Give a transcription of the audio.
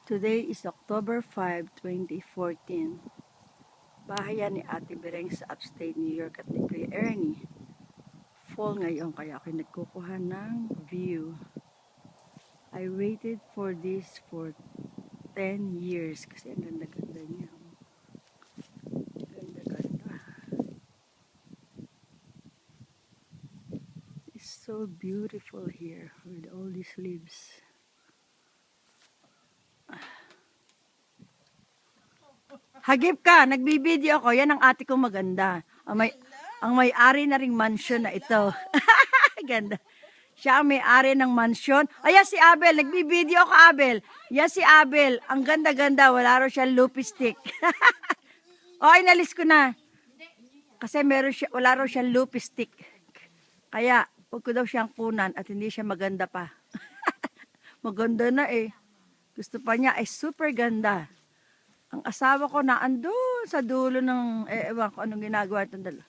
Today is October 5, 2014. Bahay yan ni Ate Bereng sa upstate New York at ni Kuya Ernie. Fall ngayon kaya ako nagkukuha ng view. I waited for this for 10 years kasi ang ganda-ganda niya. Ganda-ganda. It's so beautiful here with all these leaves. Hagip ka, nagbibideo ako. Yan ang ate kong maganda. Ang may-ari na ring mansion na ito. Ganda. Siya ang may-ari ng mansion. Ayan si Abel, nagbibideo ako Abel. Yan si Abel, ang ganda-ganda. Wala raw siyang loopy stick. O, inalis ko na. Kasi wala raw siyang loopy stick. Kaya, huwag ko daw siyang kunan at hindi siya maganda pa. Maganda na eh. Gusto pa niya ay super ganda. Ang asawa ko na andun sa dulo ng, ewan ko anong ginagawa itong dalawa.